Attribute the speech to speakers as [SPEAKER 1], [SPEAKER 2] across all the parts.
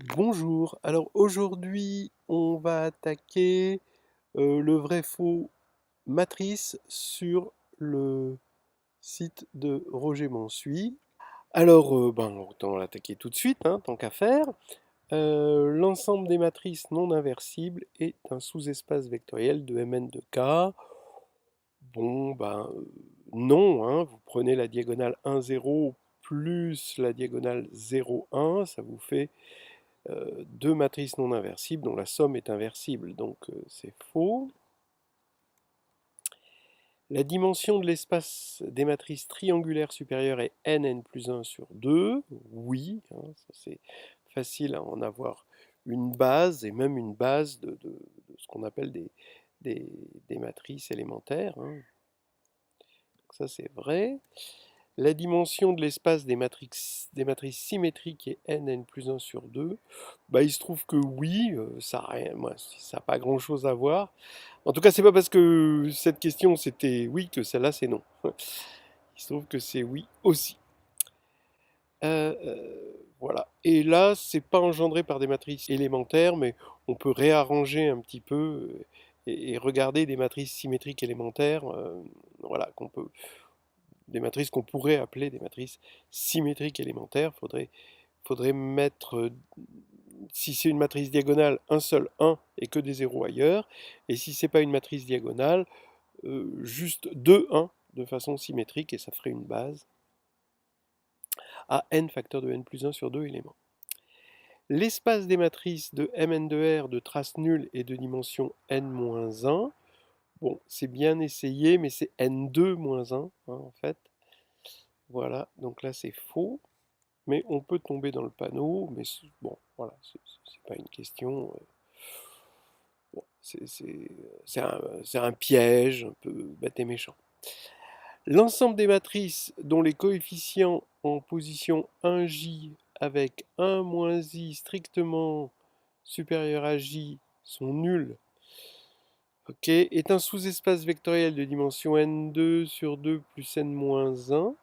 [SPEAKER 1] Bonjour, alors aujourd'hui on va attaquer le vrai-faux matrice sur le site de Roger Mansuy. Alors autant l'attaquer tout de suite, hein, tant qu'à faire. L'ensemble des matrices non inversibles est un sous-espace vectoriel de Mn de K. Bon, non, hein, vous prenez la diagonale 1, 0 plus la diagonale 0, 1, ça vous fait deux matrices non inversibles dont la somme est inversible, donc c'est faux. La dimension de l'espace des matrices triangulaires supérieures est n plus 1 sur 2. Oui, hein, ça c'est facile à en avoir une base, et même une base de ce qu'on appelle des, des matrices élémentaires, hein. Donc ça c'est vrai. La dimension de l'espace des matrices symétriques est n plus 1 sur 2. Il se trouve que oui, ça n'a rien, moi, ça n'a pas grand-chose à voir. En tout cas, c'est pas parce que cette question c'était oui que celle-là c'est non. Il se trouve que c'est oui aussi. Voilà. Et là, c'est pas engendré par des matrices élémentaires, mais on peut réarranger un petit peu et regarder des matrices symétriques élémentaires, voilà, des matrices qu'on pourrait appeler des matrices symétriques élémentaires. Faudrait mettre, si c'est une matrice diagonale, un seul 1 et que des zéros ailleurs. Et si c'est pas une matrice diagonale, juste deux 1 de façon symétrique et ça ferait une base à n facteur de n plus 1 sur 2 éléments. L'espace des matrices de Mn de R de trace nulle est de dimension n-1. Bon, c'est bien essayé, mais c'est n2 moins 1, hein, en fait. Voilà, donc là c'est faux. Mais on peut tomber dans le panneau, mais bon, voilà, c'est pas une question. Bon, c'est un piège un peu bête et méchant. L'ensemble des matrices dont les coefficients en position 1j avec 1 moins i strictement supérieur à j sont nuls, ok, est un sous-espace vectoriel de dimension n2 sur 2 plus n-1.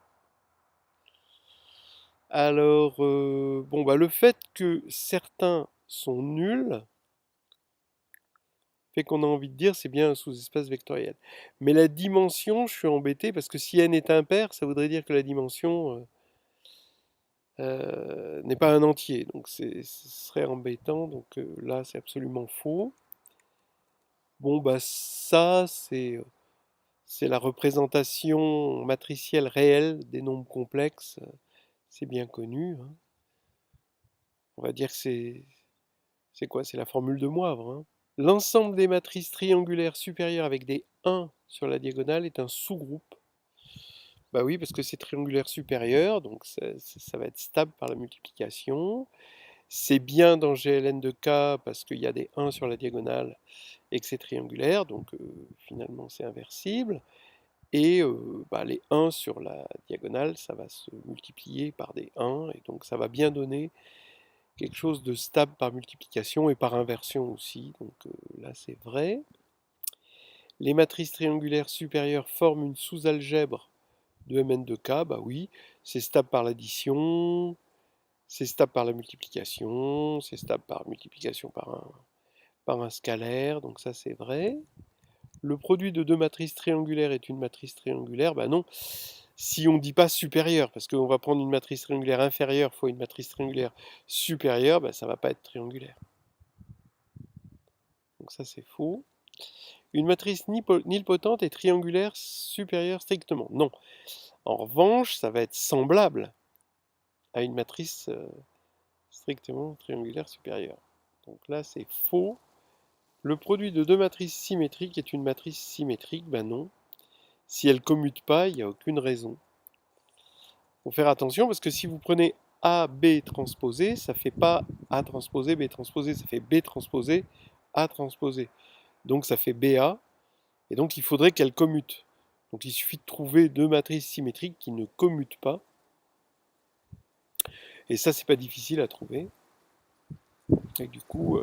[SPEAKER 1] Alors, le fait que certains sont nuls fait qu'on a envie de dire c'est bien un sous-espace vectoriel. Mais la dimension, je suis embêté parce que si n est impair, ça voudrait dire que la dimension n'est pas un entier. Donc ce serait embêtant. Donc là, c'est absolument faux. Bon, ça, c'est la représentation matricielle réelle des nombres complexes. C'est bien connu, hein. On va dire que c'est quoi? C'est la formule de Moivre, hein. L'ensemble des matrices triangulaires supérieures avec des 1 sur la diagonale est un sous-groupe. Bah oui, parce que c'est triangulaire supérieur, donc ça va être stable par la multiplication. C'est bien dans GLN de K parce qu'il y a des 1 sur la diagonale et que c'est triangulaire, donc finalement c'est inversible. Et les 1 sur la diagonale, ça va se multiplier par des 1, et donc ça va bien donner quelque chose de stable par multiplication et par inversion aussi, donc là c'est vrai. Les matrices triangulaires supérieures forment une sous-algèbre de Mn de K, bah oui, c'est stable par l'addition, c'est stable par la multiplication, c'est stable par multiplication par un scalaire, donc ça c'est vrai. Le produit de deux matrices triangulaires est une matrice triangulaire, bah non, si on ne dit pas supérieure, parce qu'on va prendre une matrice triangulaire inférieure fois une matrice triangulaire supérieure, ça ne va pas être triangulaire. Donc ça c'est faux. Une matrice nilpotente est triangulaire supérieure strictement. Non. En revanche, ça va être semblable à une matrice strictement triangulaire supérieure. Donc là, c'est faux. Le produit de deux matrices symétriques est une matrice symétrique. Ben non. Si elle ne commute pas, il n'y a aucune raison. Il faut faire attention parce que si vous prenez A, B transposé, ça ne fait pas A transposé, B transposé, ça fait B transposé, A transposé. Donc ça fait BA, et donc il faudrait qu'elle commute. Donc il suffit de trouver deux matrices symétriques qui ne commutent pas. Et ça, c'est pas difficile à trouver. Et du coup,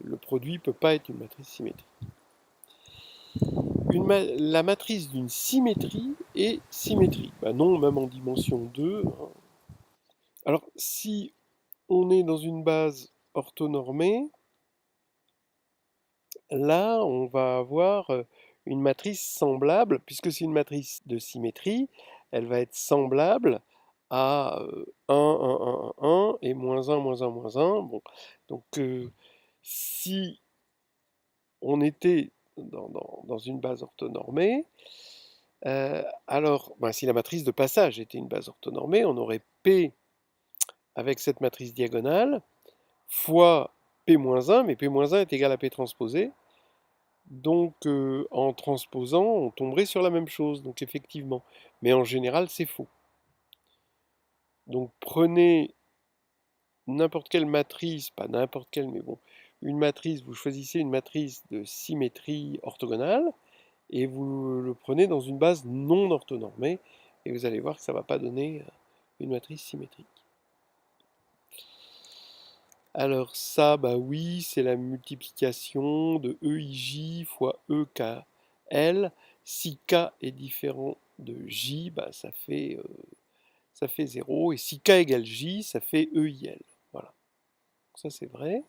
[SPEAKER 1] le produit ne peut pas être une matrice symétrique. La matrice d'une symétrie est symétrique. Non, même en dimension 2. Alors, si on est dans une base orthonormée, là, on va avoir une matrice semblable, puisque c'est une matrice de symétrie, elle va être semblable à 1, 1, 1, 1 et moins 1, moins 1, moins 1. Bon. Donc, si on était dans une base orthonormée, alors, ben, si la matrice de passage était une base orthonormée, on aurait P avec cette matrice diagonale fois P-1, mais P-1 est égal à P transposé. Donc, en transposant, on tomberait sur la même chose, donc effectivement. Mais en général, c'est faux. Donc, prenez n'importe quelle matrice, pas n'importe quelle, mais bon, une matrice, vous choisissez une matrice de symétrie orthogonale, et vous le prenez dans une base non orthonormée, et vous allez voir que ça ne va pas donner une matrice symétrique. Alors ça, bah oui, c'est la multiplication de EIJ fois EKL. Si K est différent de J, bah ça fait 0. Et si K égale J, ça fait EIL. Voilà, ça c'est vrai.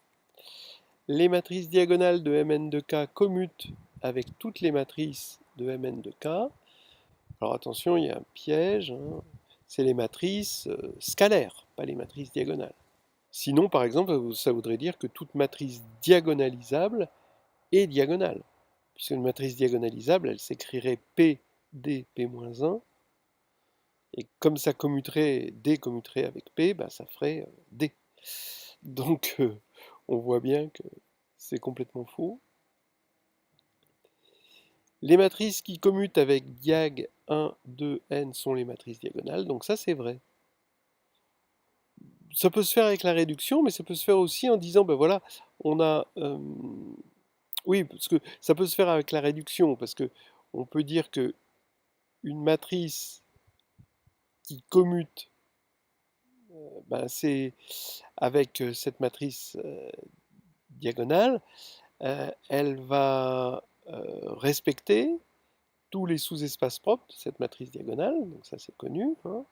[SPEAKER 1] Les matrices diagonales de Mn de K commutent avec toutes les matrices de Mn de K. Alors attention, il y a un piège, hein. C'est les matrices scalaires, pas les matrices diagonales. Sinon, par exemple, ça voudrait dire que toute matrice diagonalisable est diagonale. Puisqu'une matrice diagonalisable, elle s'écrirait P d P-1. Et comme ça commuterait, D commuterait avec P, bah, ça ferait D. Donc, on voit bien que c'est complètement faux. Les matrices qui commutent avec diag 1, 2, n sont les matrices diagonales, donc ça c'est vrai. Ça peut se faire avec la réduction, mais ça peut se faire aussi en disant, ben voilà, on a... oui, parce que ça peut se faire avec la réduction, parce que on peut dire que une matrice qui commute, ben c'est avec cette matrice diagonale, elle va respecter tous les sous-espaces propres de cette matrice diagonale, donc ça c'est connu, hein.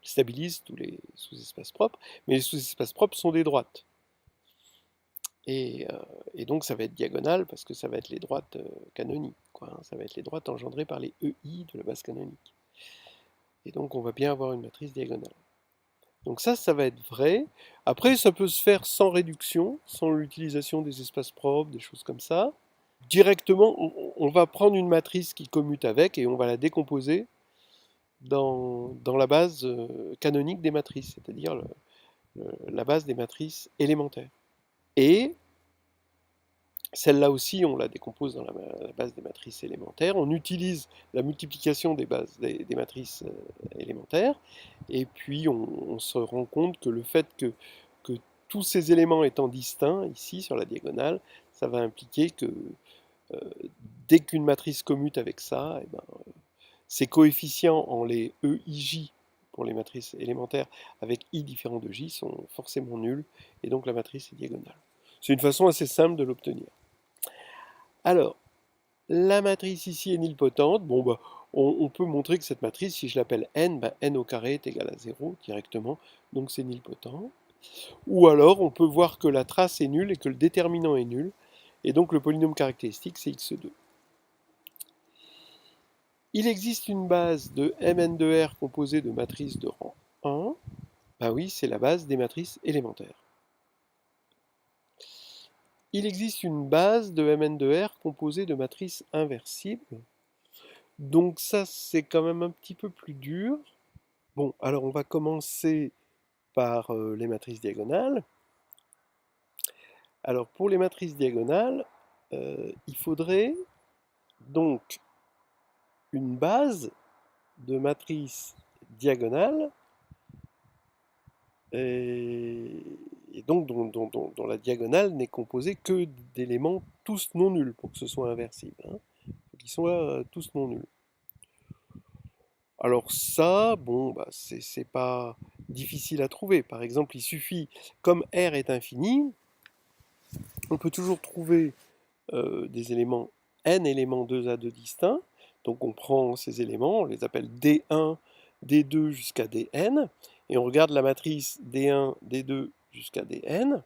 [SPEAKER 1] Elle stabilise tous les sous-espaces propres, mais les sous-espaces propres sont des droites. Et donc ça va être diagonal parce que ça va être les droites canoniques, quoi, hein. Ça va être les droites engendrées par les EI de la base canonique. Et donc on va bien avoir une matrice diagonale. Donc ça va être vrai. Après, ça peut se faire sans réduction, sans l'utilisation des espaces propres, des choses comme ça. Directement, on va prendre une matrice qui commute avec et on va la décomposer dans la base canonique des matrices, c'est-à-dire la base des matrices élémentaires. Et celle-là aussi, on la décompose dans la base des matrices élémentaires. On utilise la multiplication des bases des matrices élémentaires. Et puis, on se rend compte que le fait que tous ces éléments étant distincts, ici, sur la diagonale, ça va impliquer que euh, dès qu'une matrice commute avec ça, eh ben, ses coefficients en les EIJ pour les matrices élémentaires avec I différent de J sont forcément nuls. Et donc, la matrice est diagonale. C'est une façon assez simple de l'obtenir. Alors, la matrice ici est nilpotente. Bon, bah, on peut montrer que cette matrice, si je l'appelle n, bah, n au carré est égal à 0 directement, donc c'est nilpotent. Ou alors, on peut voir que la trace est nulle et que le déterminant est nul, et donc le polynôme caractéristique, c'est x2. Il existe une base de Mn de R composée de matrices de rang 1. Bah oui, c'est la base des matrices élémentaires. Il existe une base de Mn de R composée de matrices inversibles. Donc ça, c'est quand même un petit peu plus dur. Bon, alors on va commencer par les matrices diagonales. Alors pour les matrices diagonales, il faudrait donc une base de matrices diagonales et donc dont la diagonale n'est composée que d'éléments tous non nuls pour que ce soit inversible, hein. Il faut qu'ils soient tous non nuls. Alors ça, bon, bah, c'est pas difficile à trouver. Par exemple, il suffit, comme R est infini, on peut toujours trouver des éléments, n éléments 2A2 distincts. Donc on prend ces éléments, on les appelle D1, D2 jusqu'à Dn, et on regarde la matrice D1, D2 jusqu'à Dn.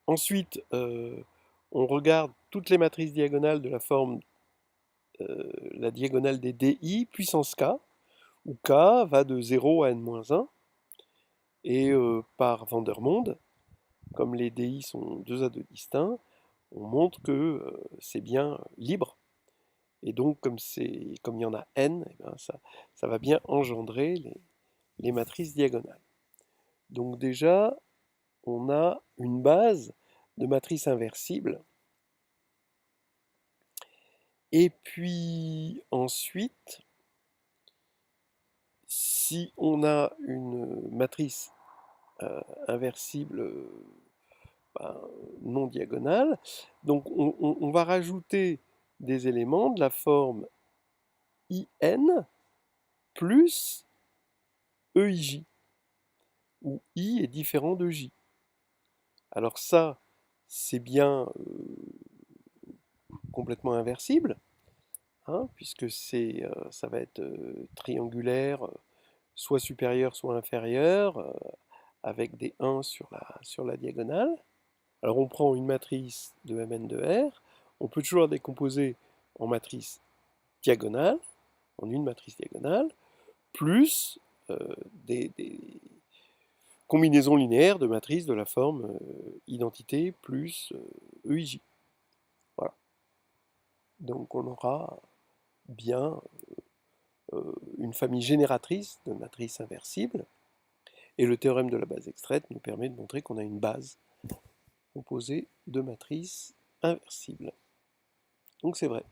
[SPEAKER 1] Ensuite, on regarde toutes les matrices diagonales de la forme la diagonale des DI puissance K, où K va de 0 à n-1, et par Vandermonde, comme les DI sont 2 à 2 distincts, on montre que c'est bien libre. Et donc, comme il y en a n, eh bien, ça va bien engendrer les matrices diagonales. Donc déjà, on a une base de matrice inversible. Et puis ensuite, si on a une matrice inversible ben, non diagonale, donc on va rajouter des éléments de la forme IN plus EIJ, où I est différent de J. Alors ça, c'est bien complètement inversible, hein, puisque ça va être triangulaire, soit supérieur, soit inférieur, avec des 1 sur la diagonale. Alors on prend une matrice de Mn de R, on peut toujours la décomposer en matrice diagonale, en une matrice diagonale, plus des combinaisons linéaires de matrices de la forme identité plus EIJ. Voilà. Donc on aura bien une famille génératrice de matrices inversibles. Et le théorème de la base extraite nous permet de montrer qu'on a une base composée de matrices inversibles. Donc c'est vrai.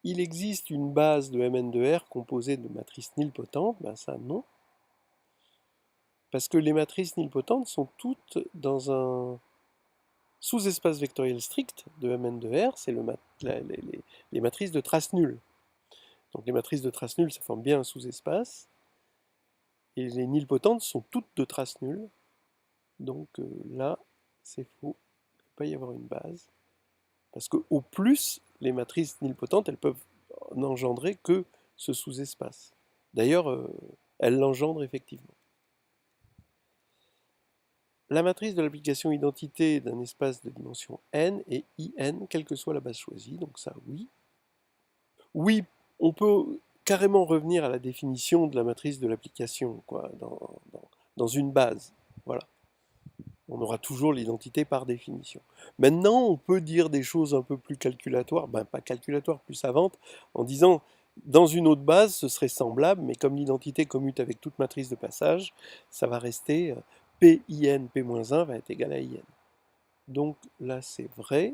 [SPEAKER 1] Il existe une base de Mn de R composée de matrices nilpotentes, ben ça non. Parce que les matrices nilpotentes sont toutes dans un sous-espace vectoriel strict de Mn de R, c'est les matrices de trace nulle. Donc les matrices de trace nulle, ça forme bien un sous-espace. Et les nilpotentes sont toutes de trace nulle. Donc là, c'est faux. Il ne peut pas y avoir une base. Parce qu'au plus, les matrices nilpotentes, elles peuvent n'engendrer que ce sous-espace. D'ailleurs, elles l'engendrent effectivement. La matrice de l'application identité d'un espace de dimension n est IN, quelle que soit la base choisie. Donc ça, oui. Oui, on peut carrément revenir à la définition de la matrice de l'application, quoi, dans une base. Voilà. On aura toujours l'identité par définition. Maintenant, on peut dire des choses un peu plus calculatoires, ben pas calculatoires, plus savantes, en disant, dans une autre base, ce serait semblable, mais comme l'identité commute avec toute matrice de passage, ça va rester PIN, P-1 va être égal à IN. Donc là, c'est vrai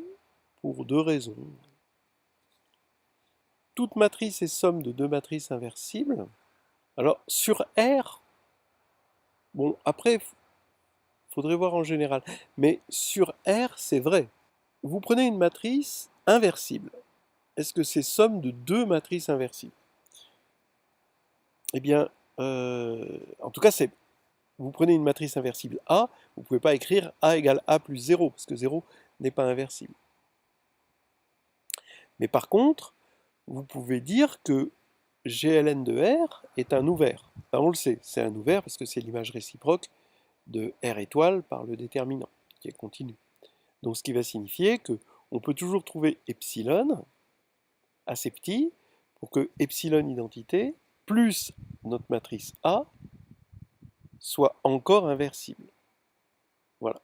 [SPEAKER 1] pour deux raisons. Toute matrice est somme de deux matrices inversibles. Alors, sur R, bon, après, faudrait voir en général. Mais sur R, c'est vrai. Vous prenez une matrice inversible. Est-ce que c'est somme de deux matrices inversibles? Eh bien, en tout cas, vous prenez une matrice inversible A, vous ne pouvez pas écrire A égale A plus 0, parce que 0 n'est pas inversible. Mais par contre, vous pouvez dire que GLN de R est un ouvert. Enfin, on le sait, c'est un ouvert parce que c'est l'image réciproque de R étoile par le déterminant, qui est continu. Donc ce qui va signifier qu'on peut toujours trouver epsilon assez petit pour que epsilon identité plus notre matrice A soit encore inversible. Voilà.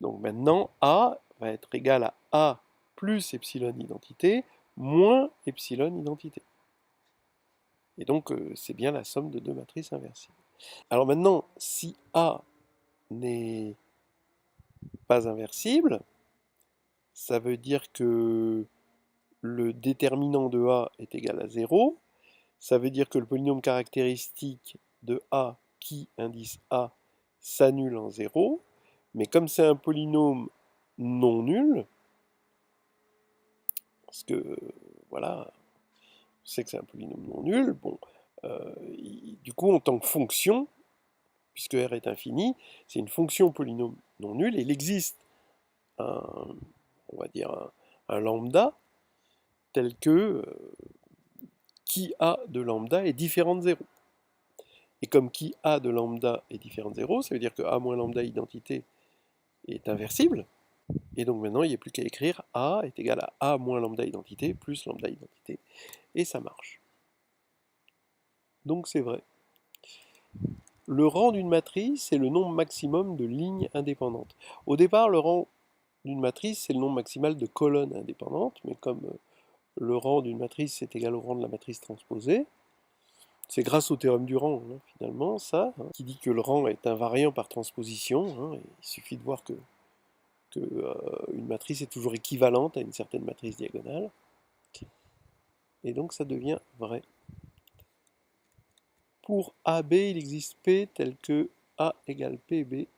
[SPEAKER 1] Donc maintenant, A va être égal à A plus epsilon identité moins epsilon identité. Et donc, c'est bien la somme de deux matrices inversibles. Alors maintenant, si A n'est pas inversible, ça veut dire que le déterminant de A est égal à 0. Ça veut dire que le polynôme caractéristique de A, qui indice A, s'annule en 0. Mais comme c'est un polynôme non nul, parce que, voilà, on sait que c'est un polynôme non nul, bon, du coup, en tant que fonction, puisque R est infini, c'est une fonction polynôme non nul, et il existe on va dire un lambda tel que qui A de lambda est différent de 0. Et comme qui A de lambda est différent de 0, ça veut dire que A moins lambda identité est inversible. Et donc maintenant, il n'y a plus qu'à écrire A est égal à A moins lambda identité plus lambda identité. Et ça marche. Donc c'est vrai. Le rang d'une matrice, c'est le nombre maximum de lignes indépendantes. Au départ, le rang d'une matrice, c'est le nombre maximal de colonnes indépendantes, mais comme le rang d'une matrice est égal au rang de la matrice transposée, c'est grâce au théorème du rang, hein, finalement, ça, hein, qui dit que le rang est invariant par transposition. Hein, il suffit de voir que une matrice est toujours équivalente à une certaine matrice diagonale. Et donc ça devient vrai. Pour AB, il existe P tel que A égale PB,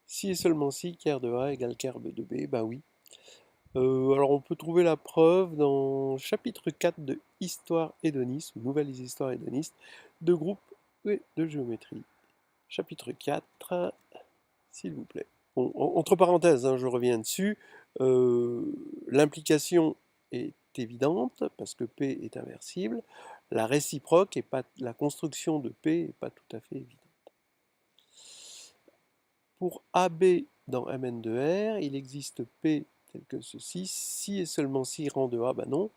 [SPEAKER 1] si et seulement si ker de A égale ker de B, bah oui. Alors on peut trouver la preuve dans chapitre 4 de Histoire hédoniste, ou Nouvelles histoires hédonistes, de groupe et de géométrie. Chapitre 4, s'il vous plaît. Bon, entre parenthèses, hein, je reviens dessus, l'implication est évidente parce que P est inversible. La réciproque et pas la construction de P n'est pas tout à fait évidente. Pour AB dans Mn de R, il existe P tel que ceci, si et seulement si rang de A, bah non.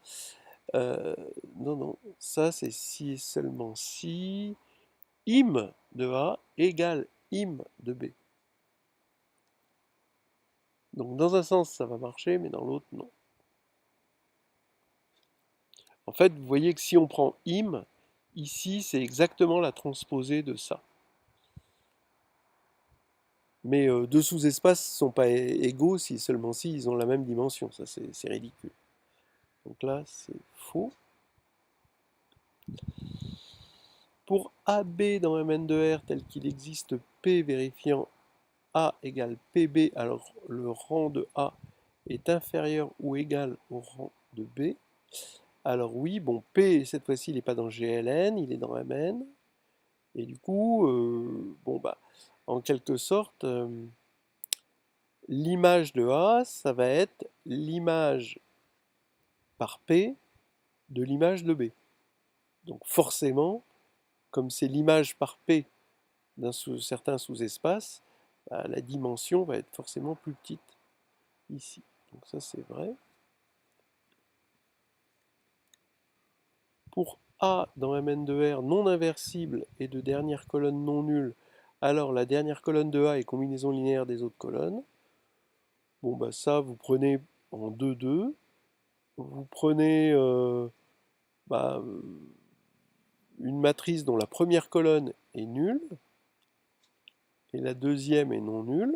[SPEAKER 1] Non, ça c'est si et seulement si im de A égale im de B. Donc dans un sens ça va marcher, mais dans l'autre non. En fait, vous voyez que si on prend im, ici c'est exactement la transposée de ça. Mais deux sous-espaces ne sont pas égaux si seulement si ils ont la même dimension. Ça c'est ridicule. Donc là c'est faux. Pour AB dans Mn de R tel qu'il existe P vérifiant A égale PB, alors le rang de A est inférieur ou égal au rang de B. Alors oui, bon, P cette fois-ci il n'est pas dans GLN, il est dans Mn. Et du coup, bon bah, en quelque sorte, l'image de A, ça va être l'image par P de l'image de B. Donc forcément, comme c'est l'image par P d'un certain sous-espace, bah, la dimension va être forcément plus petite ici. Donc ça c'est vrai. Pour A dans Mn de R non inversible et de dernière colonne non nulle, alors la dernière colonne de A est combinaison linéaire des autres colonnes. Bon bah ça vous prenez en 2-2. Vous prenez bah, une matrice dont la première colonne est nulle et la deuxième est non nulle.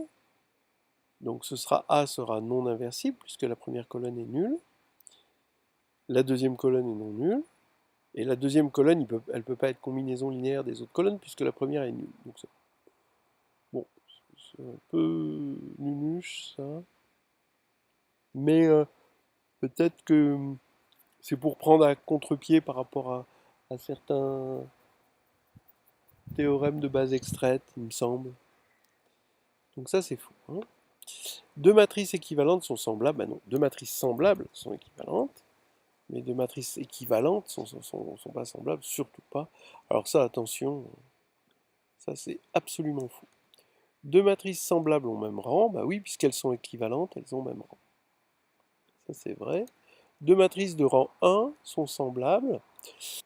[SPEAKER 1] Donc ce sera A sera non inversible puisque la première colonne est nulle. La deuxième colonne est non nulle. Et la deuxième colonne, elle ne peut pas être combinaison linéaire des autres colonnes puisque la première est nulle. Donc bon, c'est un peu nunuche ça. Mais peut-être que c'est pour prendre à contre-pied par rapport à certains théorèmes de base extraite, il me semble. Donc ça c'est faux. Hein. Deux matrices équivalentes sont semblables. Ben non, deux matrices semblables sont équivalentes. Mais deux matrices équivalentes sont pas semblables, surtout pas. Alors ça, attention, ça c'est absolument faux. Deux matrices semblables ont même rang, bah oui, puisqu'elles sont équivalentes, elles ont même rang. Ça c'est vrai. Deux matrices de rang 1 sont semblables.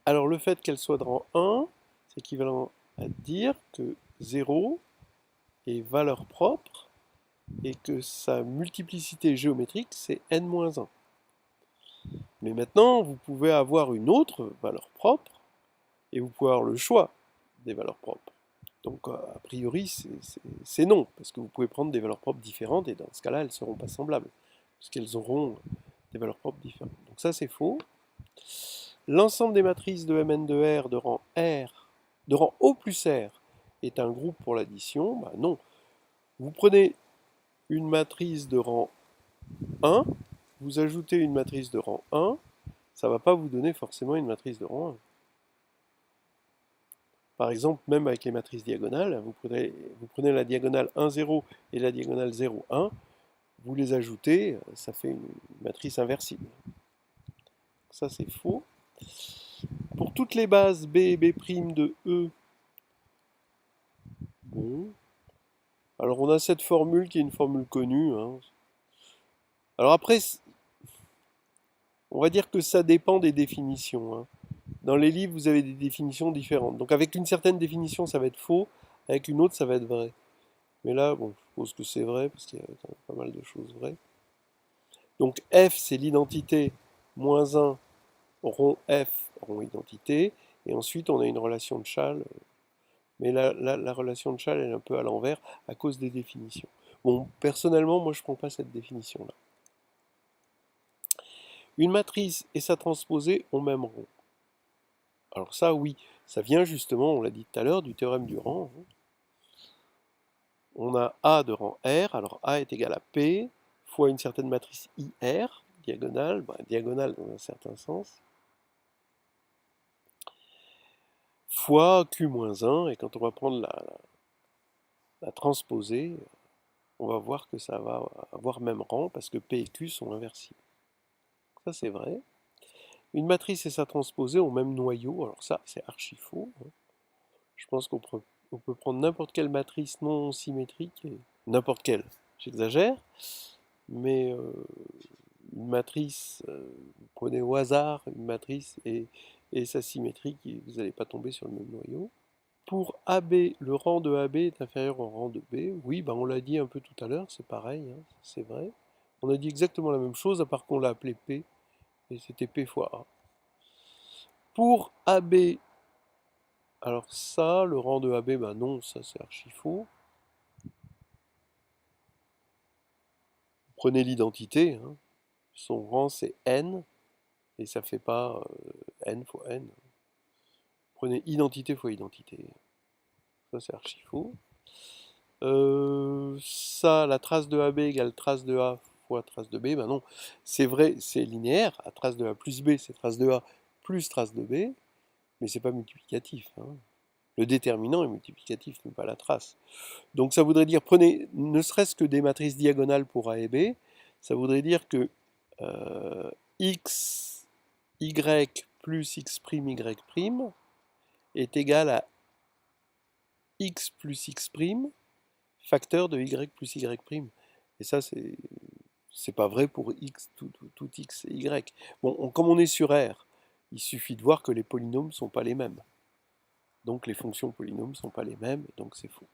[SPEAKER 1] Alors le fait qu'elles soient de rang 1, c'est équivalent à dire que 0 est valeur propre et que sa multiplicité géométrique c'est n-1. Mais maintenant, vous pouvez avoir une autre valeur propre et vous pouvez avoir le choix des valeurs propres. Donc a priori, c'est non, parce que vous pouvez prendre des valeurs propres différentes et dans ce cas-là, elles ne seront pas semblables, puisqu'elles auront des valeurs propres différentes. Donc ça, c'est faux. L'ensemble des matrices de Mn de R de rang O plus R est un groupe pour l'addition. Bah non. Vous prenez une matrice de rang 1, vous ajoutez une matrice de rang 1, ça ne va pas vous donner forcément une matrice de rang 1. Par exemple, même avec les matrices diagonales, vous prenez la diagonale 1, 0 et la diagonale 0, 1, vous les ajoutez, ça fait une matrice inversible. Ça c'est faux. Pour toutes les bases B et B' de E, bon. Alors on a cette formule qui est une formule connue, hein. Alors après, on va dire que ça dépend des définitions, hein. Dans les livres, vous avez des définitions différentes. Donc avec une certaine définition, ça va être faux, avec une autre, ça va être vrai. Mais là, bon, je suppose que c'est vrai, parce qu'il y a quand même pas mal de choses vraies. Donc F, c'est l'identité, moins 1, rond F, rond identité, et ensuite on a une relation de Chasles, mais la relation de Chasles, elle est un peu à l'envers à cause des définitions. Bon, personnellement, moi je ne prends pas cette définition-là. Une matrice et sa transposée ont même rang. Alors ça, oui, ça vient justement, on l'a dit tout à l'heure, du théorème du rang. On a A de rang R, alors A est égal à P, fois une certaine matrice IR, diagonale, diagonale dans un certain sens, fois Q-1, et quand on va prendre la transposée, on va voir que ça va avoir même rang, parce que P et Q sont inversibles. Ça c'est vrai. Une matrice et sa transposée ont même noyau, alors ça c'est archi faux, hein. Je pense qu'on peut prendre n'importe quelle matrice non symétrique, n'importe quelle, j'exagère, mais une matrice, vous prenez au hasard une matrice et sa symétrie, vous n'allez pas tomber sur le même noyau. Pour AB, le rang de AB est inférieur au rang de B. Oui, on l'a dit un peu tout à l'heure, c'est pareil, hein, c'est vrai. On a dit exactement la même chose, à part qu'on l'a appelé P, et c'était P fois A. Pour AB, alors ça, le rang de AB, non, ça c'est archi faux. Prenez l'identité, hein. Son rang c'est N, et ça fait pas N fois N. Prenez identité fois identité. Ça c'est archi faux. Ça, la trace de AB égale trace de A fois trace de B, non, c'est vrai, c'est linéaire. À trace de A plus B, c'est trace de A plus trace de B, mais c'est pas multiplicatif, hein. Le déterminant est multiplicatif, mais pas la trace. Donc ça voudrait dire, prenez ne serait-ce que des matrices diagonales pour A et B, ça voudrait dire que x, y plus x' y' est égal à x plus x', facteur de y plus y'. Et ça, c'est pas vrai pour x, tout x et y. Bon, comme on est sur R, il suffit de voir que les polynômes ne sont pas les mêmes. Donc les fonctions polynômes ne sont pas les mêmes, et donc c'est faux.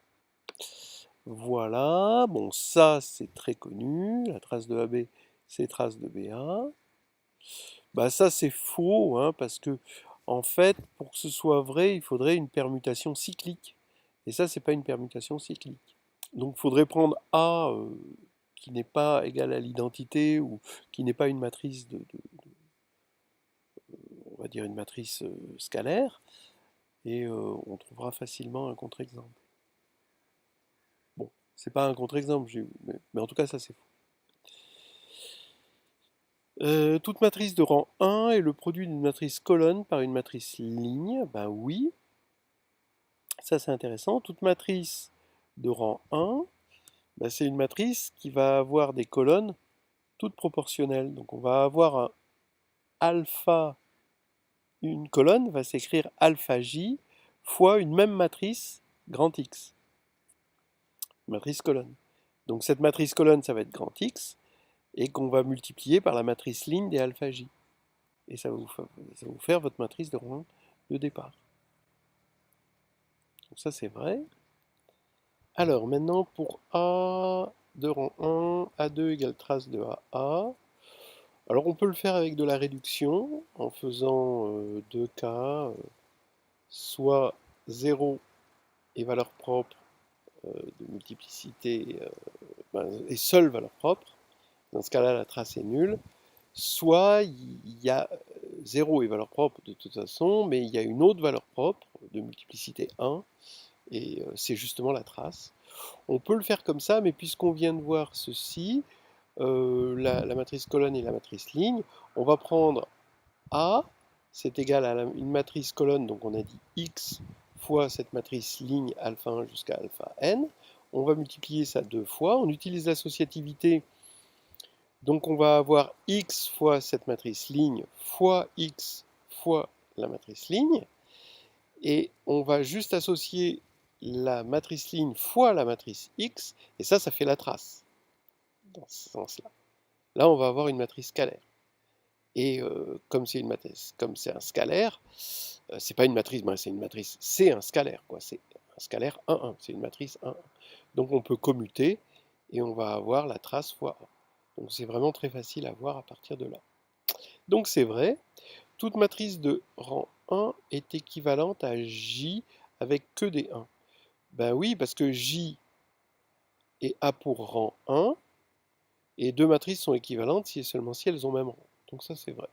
[SPEAKER 1] Voilà, bon ça c'est très connu, la trace de AB c'est trace de BA. Ça c'est faux, hein, parce que en fait, pour que ce soit vrai, il faudrait une permutation cyclique. Et ça, c'est pas une permutation cyclique. Donc il faudrait prendre A qui n'est pas égal à l'identité ou qui n'est pas une matrice on va dire une matrice scalaire, et on trouvera facilement un contre-exemple. Bon, c'est pas un contre-exemple, mais en tout cas ça c'est faux. Toute matrice de rang 1 est le produit d'une matrice colonne par une matrice ligne. Ben oui, ça c'est intéressant. Toute matrice de rang 1, c'est une matrice qui va avoir des colonnes toutes proportionnelles. Donc on va avoir un alpha, une colonne va s'écrire alpha j fois une même matrice grand X. Matrice colonne. Donc cette matrice colonne, ça va être grand X, et qu'on va multiplier par la matrice ligne des alpha j. Et ça va vous faire votre matrice de rang 1 de départ. Donc ça c'est vrai. Alors maintenant pour A de rang 1, A2 égale trace de AA. Alors on peut le faire avec de la réduction en faisant 2 cas, soit 0 et valeur propre de multiplicité et seule valeur propre. Dans ce cas-là, la trace est nulle. Soit il y a 0 et valeur propre de toute façon, mais il y a une autre valeur propre de multiplicité 1, et c'est justement la trace. On peut le faire comme ça, mais puisqu'on vient de voir ceci, la matrice colonne et la matrice ligne, on va prendre A, c'est égal à une matrice colonne, donc on a dit X fois cette matrice ligne alpha 1 jusqu'à alpha n. On va multiplier ça deux fois. On utilise l'associativité, donc on va avoir X fois cette matrice ligne fois X fois la matrice ligne, et on va juste associer la matrice ligne fois la matrice X, et ça fait la trace, dans ce sens-là. Là, on va avoir une matrice scalaire. Et comme c'est une matrice, comme c'est un scalaire, c'est pas une matrice, ben, c'est une matrice, c'est un scalaire, quoi. C'est un scalaire 1, 1, c'est une matrice 1, 1. Donc on peut commuter et on va avoir la trace fois 1. Donc c'est vraiment très facile à voir à partir de là. Donc c'est vrai, toute matrice de rang 1 est équivalente à J avec que des 1. Ben oui, parce que J et A pour rang 1, et deux matrices sont équivalentes si et seulement si elles ont même rang. Donc ça c'est vrai.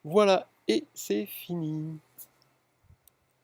[SPEAKER 1] Voilà, et c'est fini.